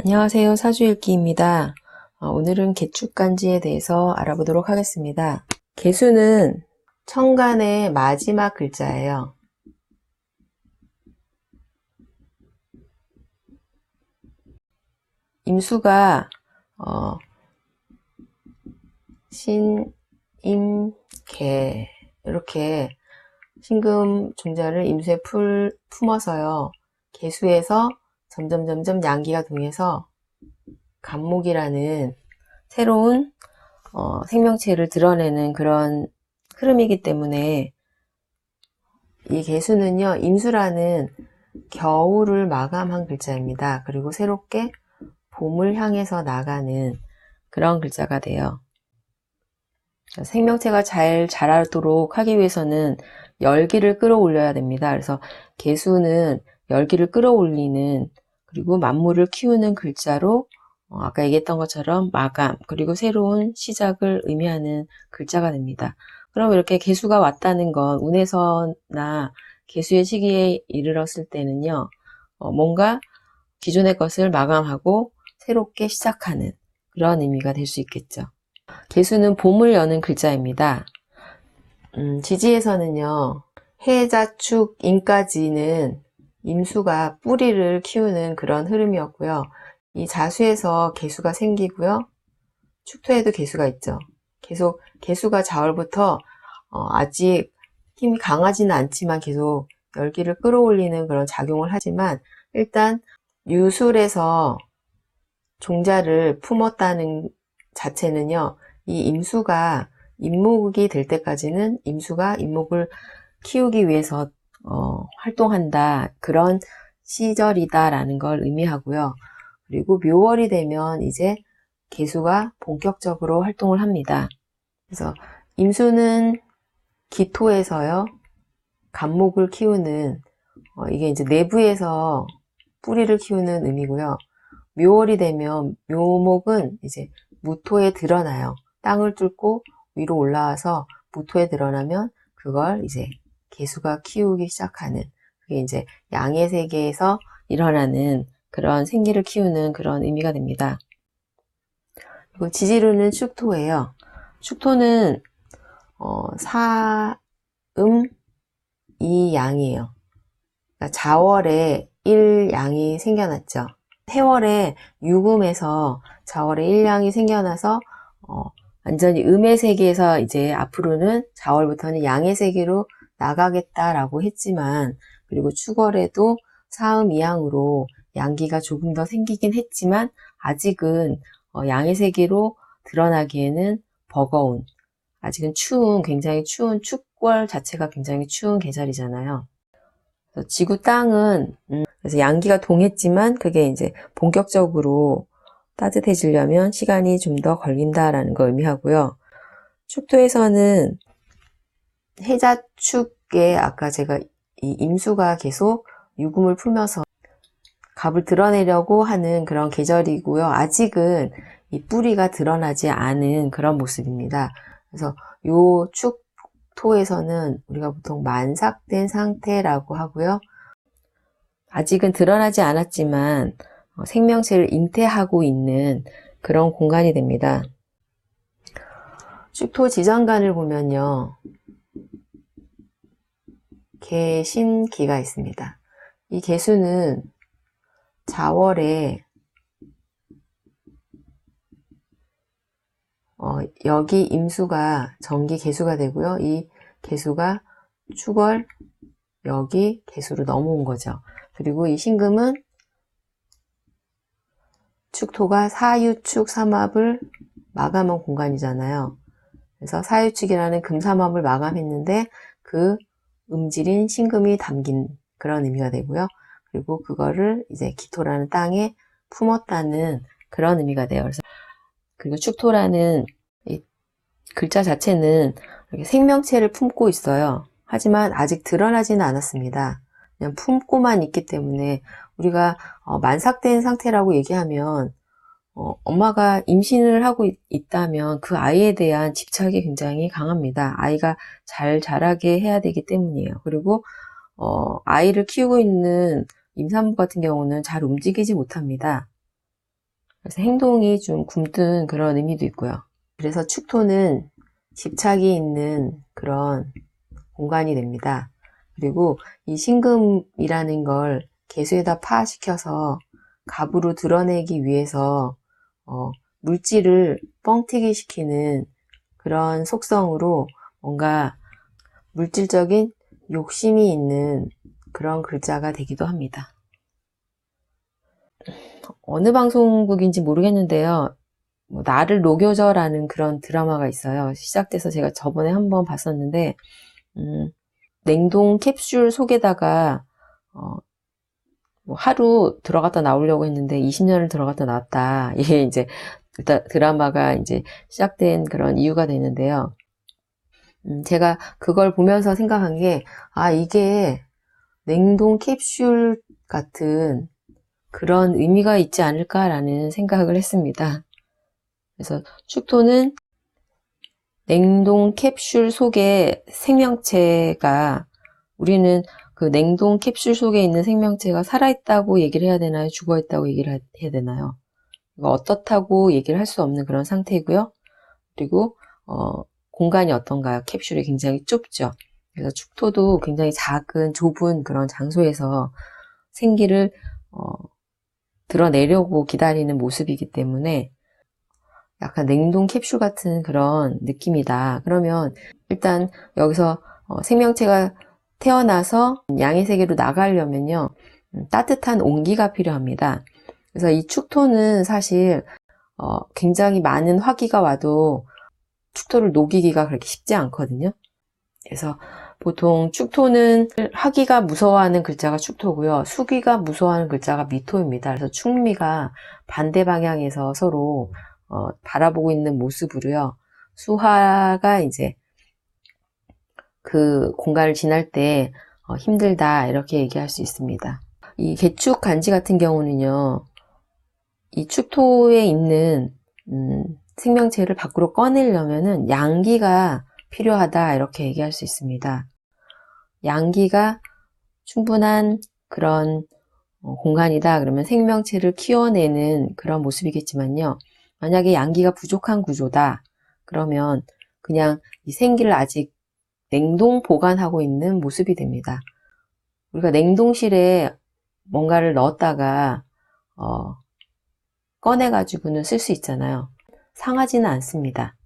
안녕하세요. 사주읽기입니다. 오늘은 개축간지에 대해서 알아보도록 하겠습니다. 개수는 천간의 마지막 글자예요. 임수가 신, 임, 개 이렇게 신금 종자를 임수에 품어서요. 개수에서 점점 양기가 동해서 간목이라는 새로운 생명체를 드러내는 그런 흐름이기 때문에 이 개수는요, 임수라는 겨울을 마감한 글자입니다. 그리고 새롭게 봄을 향해서 나가는 그런 글자가 돼요. 생명체가 잘 자라도록 하기 위해서는 열기를 끌어올려야 됩니다. 그래서 개수는 열기를 끌어올리는 그리고 만물을 키우는 글자로 아까 얘기했던 것처럼 마감 그리고 새로운 시작을 의미하는 글자가 됩니다. 그럼 이렇게 개수가 왔다는 건 운에서나 개수의 시기에 이르렀을 때는요, 뭔가 기존의 것을 마감하고 새롭게 시작하는 그런 의미가 될 수 있겠죠. 개수는 봄을 여는 글자입니다. 지지에서는요, 해자축 임까지는 임수가 뿌리를 키우는 그런 흐름이었고요. 이 자수에서 개수가 생기고요. 축토에도 개수가 있죠. 계속 개수가 자월부터 아직 힘이 강하지는 않지만 계속 열기를 끌어올리는 그런 작용을 하지만 일단 유술에서 종자를 품었다는 자체는요. 이 임수가 임목이 될 때까지는 임수가 임목을 키우기 위해서 활동한다. 그런 시절이다라는 걸 의미하고요. 그리고 묘월이 되면 이제 개수가 본격적으로 활동을 합니다. 그래서 임수는 기토에서요. 간목을 키우는 이게 이제 내부에서 뿌리를 키우는 의미고요. 묘월이 되면 묘목은 이제 무토에 드러나요. 땅을 뚫고 위로 올라와서 무토에 드러나면 그걸 이제 개수가 키우기 시작하는 그게 이제 양의 세계에서 일어나는 그런 생기를 키우는 그런 의미가 됩니다. 그리고 지지루는 축토예요. 축토는 사음 이양이에요. 그러니까 자월에 일양이 생겨났죠. 해월에 유금에서 자월에 일양이 생겨나서 완전히 음의 세계에서 이제 앞으로는 자월부터는 양의 세계로 나가겠다라고 했지만 그리고 축월에도 사음 이양으로 양기가 조금 더 생기긴 했지만 아직은 양의 세계로 드러나기에는 버거운 아직은 굉장히 추운 축월 자체가 굉장히 추운 계절이잖아요. 그래서 지구 땅은 그래서 양기가 동했지만 그게 이제 본격적으로 따뜻해지려면 시간이 좀 더 걸린다라는 걸 의미하고요. 축토에서는 해자축에 아까 제가 이 임수가 계속 유금을 풀면서 갑을 드러내려고 하는 그런 계절이고요. 아직은 이 뿌리가 드러나지 않은 그런 모습입니다. 그래서 요 축토에서는 우리가 보통 만삭된 상태라고 하고요. 아직은 드러나지 않았지만 생명체를 잉태하고 있는 그런 공간이 됩니다. 축토 지정간을 보면요. 개신기가 있습니다. 이 개수는 자월에 여기 임수가 정기 개수가 되고요. 이 개수가 축월 여기 개수로 넘어온 거죠. 그리고 이 신금은 축토가 사유축 삼합을 마감한 공간이잖아요. 그래서 사유축이라는 금삼합을 마감했는데 그 음질인 신금이 담긴 그런 의미가 되고요. 그리고 그거를 이제 기토라는 땅에 품었다는 그런 의미가 돼요. 그래서 그리고 축토라는 이 글자 자체는 생명체를 품고 있어요. 하지만 아직 드러나지는 않았습니다. 그냥 품고만 있기 때문에 우리가 만삭된 상태라고 얘기하면 엄마가 임신을 하고 있다면 그 아이에 대한 집착이 굉장히 강합니다. 아이가 잘 자라게 해야 되기 때문이에요. 그리고 아이를 키우고 있는 임산부 같은 경우는 잘 움직이지 못합니다. 그래서 행동이 좀 굼뜬 그런 의미도 있고요. 그래서 축토는 집착이 있는 그런 공간이 됩니다. 그리고 이 신금이라는 걸 개수에다 파시켜서 갑으로 드러내기 위해서 물질을 뻥튀기 시키는 그런 속성으로 뭔가 물질적인 욕심이 있는 그런 글자가 되기도 합니다. 어느 방송국인지 모르겠는데요. 나를 녹여줘라는 그런 드라마가 있어요. 시작돼서 제가 저번에 한번 봤었는데 냉동 캡슐 속에다가 하루 들어갔다 나오려고 했는데 20년을 들어갔다 나왔다. 이게 이제 일단 드라마가 이제 시작된 그런 이유가 되는데요. 제가 그걸 보면서 생각한 게, 이게 냉동 캡슐 같은 그런 의미가 있지 않을까라는 생각을 했습니다. 그래서 축토는 냉동 캡슐 속에 생명체가, 우리는 그 냉동 캡슐 속에 있는 생명체가 살아있다고 얘기를 해야 되나요? 죽어있다고 얘기를 해야 되나요? 어떻다고 얘기를 할 수 없는 그런 상태이고요. 그리고 공간이 어떤가요? 캡슐이 굉장히 좁죠. 그래서 축토도 굉장히 작은 좁은 그런 장소에서 생기를 드러내려고 기다리는 모습이기 때문에 약간 냉동 캡슐 같은 그런 느낌이다. 그러면 일단 여기서 생명체가 태어나서 양의 세계로 나가려면요, 따뜻한 온기가 필요합니다. 그래서 이 축토는 사실 굉장히 많은 화기가 와도 축토를 녹이기가 그렇게 쉽지 않거든요. 그래서 보통 축토는 화기가 무서워하는 글자가 축토고요. 수기가 무서워하는 글자가 미토입니다. 그래서 축미가 반대 방향에서 서로 바라보고 있는 모습으로요. 수화가 이제 그 공간을 지날 때 힘들다 이렇게 얘기할 수 있습니다. 이 개축 간지 같은 경우는요, 이 축토에 있는 생명체를 밖으로 꺼내려면은 양기가 필요하다 이렇게 얘기할 수 있습니다. 양기가 충분한 그런 공간이다 그러면 생명체를 키워내는 그런 모습이겠지만요. 만약에 양기가 부족한 구조다 그러면 그냥 이 생기를 아직 냉동 보관하고 있는 모습이 됩니다. 우리가 냉동실에 뭔가를 넣었다가 꺼내가지고는 쓸 수 있잖아요. 상하지는 않습니다.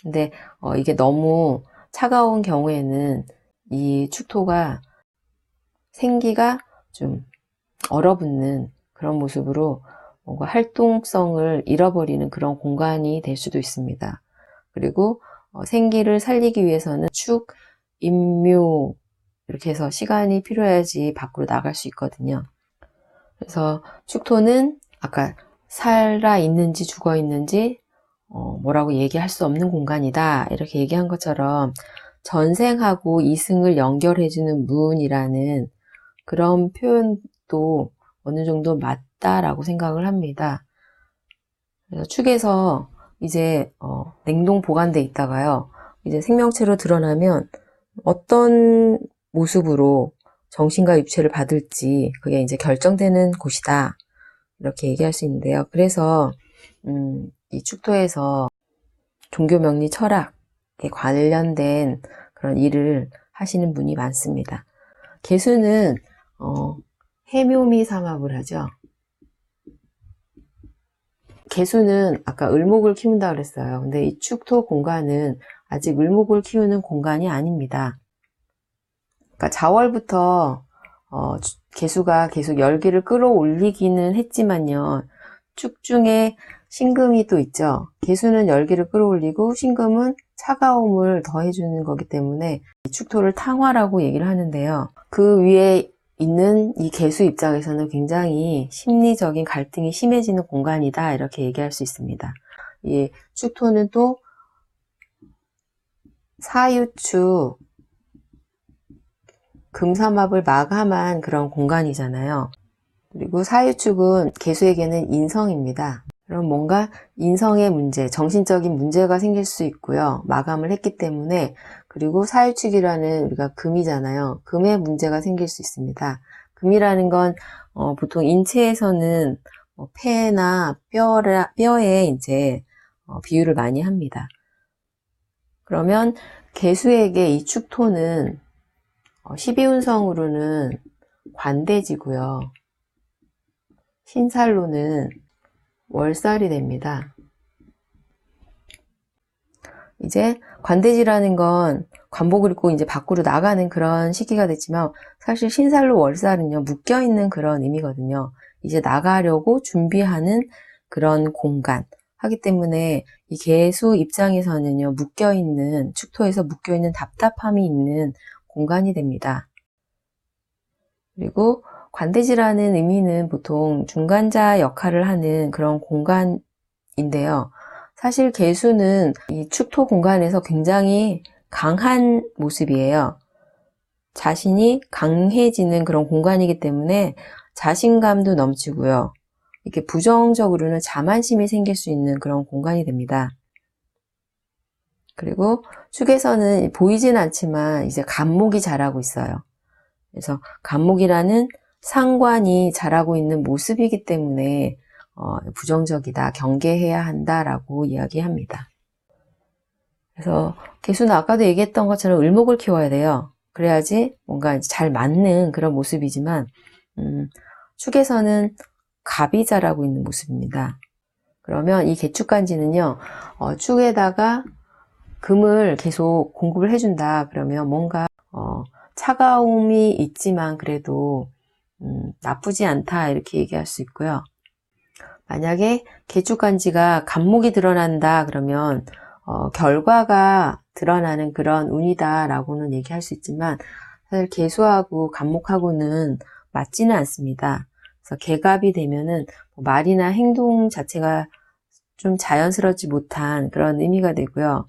근데 이게 너무 차가운 경우에는 이 축토가 생기가 좀 얼어붙는 그런 모습으로 뭔가 활동성을 잃어버리는 그런 공간이 될 수도 있습니다. 그리고 생기를 살리기 위해서는 축, 임묘 이렇게 해서 시간이 필요해야지 밖으로 나갈 수 있거든요. 그래서 축토는 아까 살아 있는지 죽어 있는지 뭐라고 얘기할 수 없는 공간이다 이렇게 얘기한 것처럼 전생하고 이승을 연결해주는 문이라는 그런 표현도 어느 정도 맞다라고 생각을 합니다. 그래서 축에서 이제 냉동 보관돼 있다가요, 이제 생명체로 드러나면 어떤 모습으로 정신과 육체를 받을지 그게 이제 결정되는 곳이다 이렇게 얘기할 수 있는데요. 그래서 이 축토에서 종교 명리 철학에 관련된 그런 일을 하시는 분이 많습니다. 개수는 해묘미 삼합을 하죠. 개수는 아까 을목을 키운다 그랬어요. 근데 이 축토 공간은 아직 을목을 키우는 공간이 아닙니다. 그러니까 자월부터 개수가 계속 열기를 끌어올리기는 했지만요. 축 중에 신금이 또 있죠. 개수는 열기를 끌어올리고 신금은 차가움을 더해주는 거기 때문에 축토를 탕화라고 얘기를 하는데요. 그 위에 있는 이 개수 입장에서는 굉장히 심리적인 갈등이 심해지는 공간이다 이렇게 얘기할 수 있습니다. 이 축토는 또 사유축, 금삼합을 마감한 그런 공간이잖아요. 그리고 사유축은 개수에게는 인성입니다. 그럼 뭔가 인성의 문제, 정신적인 문제가 생길 수 있고요. 마감을 했기 때문에. 그리고 사유축이라는 우리가 금이잖아요. 금의 문제가 생길 수 있습니다. 금이라는 건 보통 인체에서는 폐나 뼈에 이제 비유를 많이 합니다. 그러면 개수에게 이 축토는 12운성으로는 관대지고요. 신살로는 월살이 됩니다. 이제 관대지라는 건 관복을 입고 이제 밖으로 나가는 그런 시기가 됐지만 사실 신살로 월살은요, 묶여있는 그런 의미거든요. 이제 나가려고 준비하는 그런 공간 하기 때문에 이 개수 입장에서는요, 묶여있는, 축토에서 묶여있는 답답함이 있는 공간이 됩니다. 그리고 관대지라는 의미는 보통 중간자 역할을 하는 그런 공간인데요. 사실 개수는 이 축토 공간에서 굉장히 강한 모습이에요. 자신이 강해지는 그런 공간이기 때문에 자신감도 넘치고요. 이렇게 부정적으로는 자만심이 생길 수 있는 그런 공간이 됩니다. 그리고 축에서는 보이진 않지만 이제 간목이 자라고 있어요. 그래서 간목이라는 상관이 자라고 있는 모습이기 때문에 부정적이다, 경계해야 한다라고 이야기합니다. 그래서 개수는 아까도 얘기했던 것처럼 을목을 키워야 돼요. 그래야지 뭔가 잘 맞는 그런 모습이지만 축에서는 갑이 자라고 있는 모습입니다. 그러면 이 개축간지는요, 축에다가 금을 계속 공급을 해준다. 그러면 뭔가 차가움이 있지만 그래도 나쁘지 않다 이렇게 얘기할 수 있고요. 만약에 개축간지가 간목이 드러난다 그러면 결과가 드러나는 그런 운이다 라고는 얘기할 수 있지만 사실 개수하고 간목하고는 맞지는 않습니다. 그래서 개갑이 되면은 말이나 행동 자체가 좀 자연스럽지 못한 그런 의미가 되고요.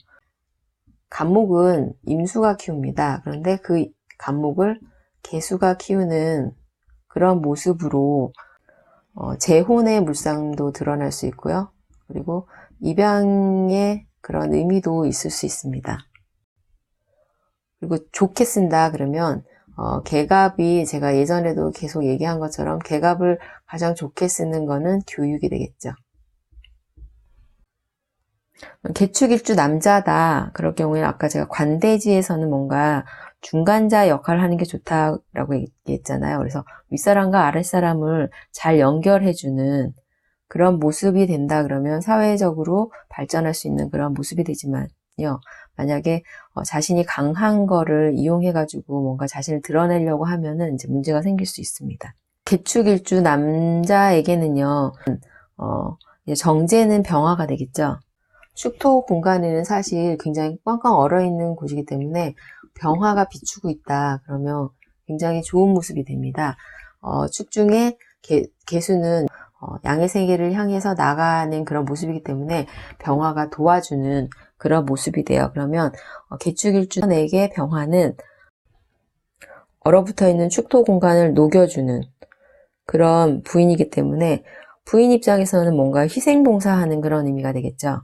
간목은 임수가 키웁니다. 그런데 그 간목을 개수가 키우는 그런 모습으로 재혼의 물상도 드러날 수 있고요. 그리고 입양의 그런 의미도 있을 수 있습니다. 그리고 좋게 쓴다 그러면 개갑이 제가 예전에도 계속 얘기한 것처럼 개갑을 가장 좋게 쓰는 거는 교육이 되겠죠. 개축일주 남자다. 그럴 경우에는 아까 제가 관대지에서는 뭔가 중간자 역할을 하는 게 좋다라고 얘기했잖아요. 그래서 윗사람과 아랫사람을 잘 연결해주는 그런 모습이 된다 그러면 사회적으로 발전할 수 있는 그런 모습이 되지만요. 만약에 자신이 강한 거를 이용해가지고 뭔가 자신을 드러내려고 하면은 이제 문제가 생길 수 있습니다. 개축일주 남자에게는요, 정제는 병화가 되겠죠. 축토 공간에는 사실 굉장히 꽝꽝 얼어있는 곳이기 때문에 병화가 비추고 있다 그러면 굉장히 좋은 모습이 됩니다. 축중에 개수는 양의 세계를 향해서 나가는 그런 모습이기 때문에 병화가 도와주는 그런 모습이 돼요. 그러면 개축일주에게 병화는 얼어붙어 있는 축토 공간을 녹여주는 그런 부인이기 때문에 부인 입장에서는 뭔가 희생봉사하는 그런 의미가 되겠죠.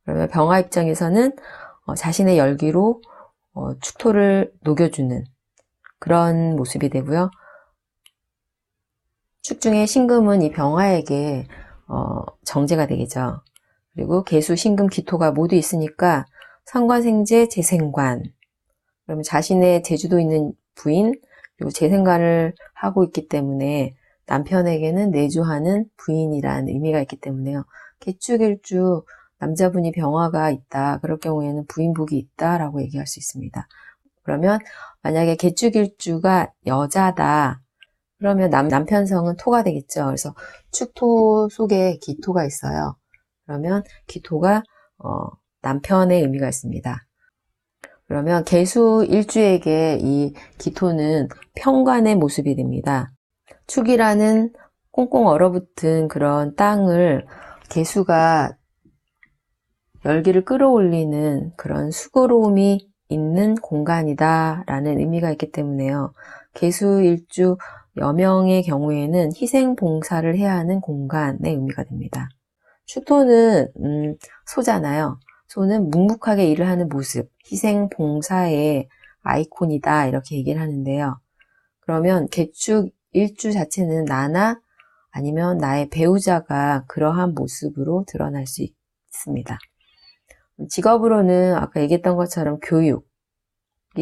그러면 병화 입장에서는 자신의 열기로 축토를 녹여주는 그런 모습이 되고요. 축중의 신금은 이 병화에게 정제가 되겠죠. 그리고 개수, 신금, 기토가 모두 있으니까 상관생제, 재생관. 그러면 자신의 재주도 있는 부인 그리고 재생관을 하고 있기 때문에 남편에게는 내조하는 부인이라는 의미가 있기 때문에요. 개축일주 남자분이 병화가 있다. 그럴 경우에는 부인복이 있다라고 얘기할 수 있습니다. 그러면 만약에 개축일주가 여자다. 그러면 남편성은 토가 되겠죠. 그래서 축토 속에 기토가 있어요. 그러면 기토가 남편의 의미가 있습니다. 그러면 개수일주에게 이 기토는 평관의 모습이 됩니다. 축이라는 꽁꽁 얼어붙은 그런 땅을 개수가 열기를 끌어올리는 그런 수고로움이 있는 공간이다 라는 의미가 있기 때문에요. 개수일주 여명의 경우에는 희생봉사를 해야 하는 공간의 의미가 됩니다. 축토는 소잖아요. 소는 묵묵하게 일을 하는 모습, 희생봉사의 아이콘이다 이렇게 얘기를 하는데요. 그러면 개축일주 자체는 나나 아니면 나의 배우자가 그러한 모습으로 드러날 수 있습니다. 직업으로는 아까 얘기했던 것처럼 교육이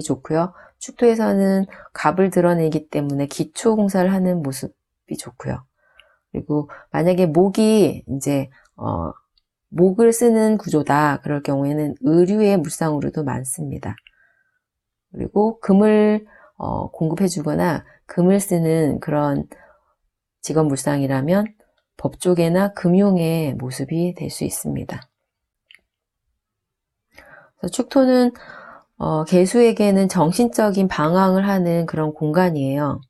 좋고요. 축토에서는 갑을 드러내기 때문에 기초공사를 하는 모습이 좋고요. 그리고 만약에 목이 이제 목을 쓰는 구조다. 그럴 경우에는 의류의 물상으로도 많습니다. 그리고 금을 공급해 주거나 금을 쓰는 그런 직업 물상이라면 법조계나 금융의 모습이 될 수 있습니다. 그래서 축토는 개수에게는 정신적인 방황을 하는 그런 공간이에요.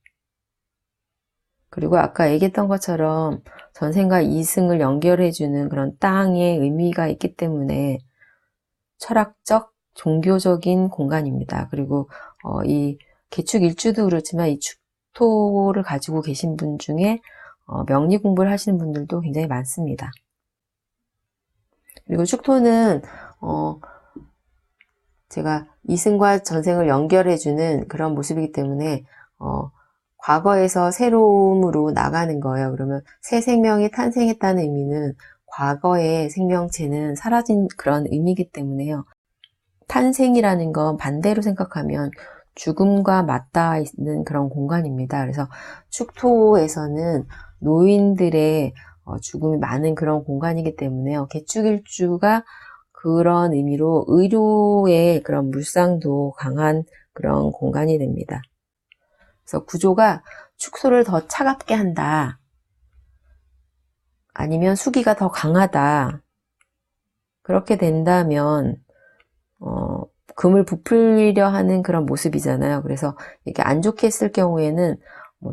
그리고 아까 얘기했던 것처럼 전생과 이승을 연결해주는 그런 땅의 의미가 있기 때문에 철학적, 종교적인 공간입니다. 그리고 이 개축 일주도 그렇지만 이 축토를 가지고 계신 분 중에 명리 공부를 하시는 분들도 굉장히 많습니다. 그리고 축토는 제가 이승과 전생을 연결해주는 그런 모습이기 때문에 과거에서 새로움으로 나가는 거예요. 그러면 새 생명이 탄생했다는 의미는 과거의 생명체는 사라진 그런 의미이기 때문에요. 탄생이라는 건 반대로 생각하면 죽음과 맞닿아 있는 그런 공간입니다. 그래서 축토에서는 노인들의 죽음이 많은 그런 공간이기 때문에요. 개축일주가 그런 의미로 의료의 그런 물상도 강한 그런 공간이 됩니다. 그래서 구조가 축소를 더 차갑게 한다. 아니면 수기가 더 강하다. 그렇게 된다면 금을 부풀려 하는 그런 모습이잖아요. 그래서 이렇게 안 좋게 했을 경우에는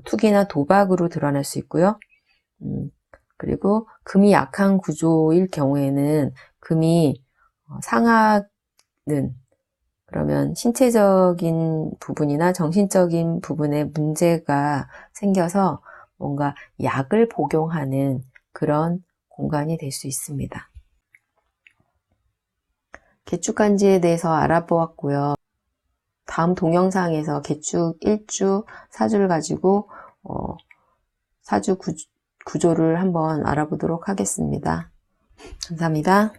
투기나 도박으로 드러날 수 있고요. 그리고 금이 약한 구조일 경우에는 금이 상하는, 그러면 신체적인 부분이나 정신적인 부분에 문제가 생겨서 뭔가 약을 복용하는 그런 공간이 될 수 있습니다. 개축간지에 대해서 알아보았고요. 다음 동영상에서 개축 1주 사주를 가지고 사주 구조를 한번 알아보도록 하겠습니다. 감사합니다.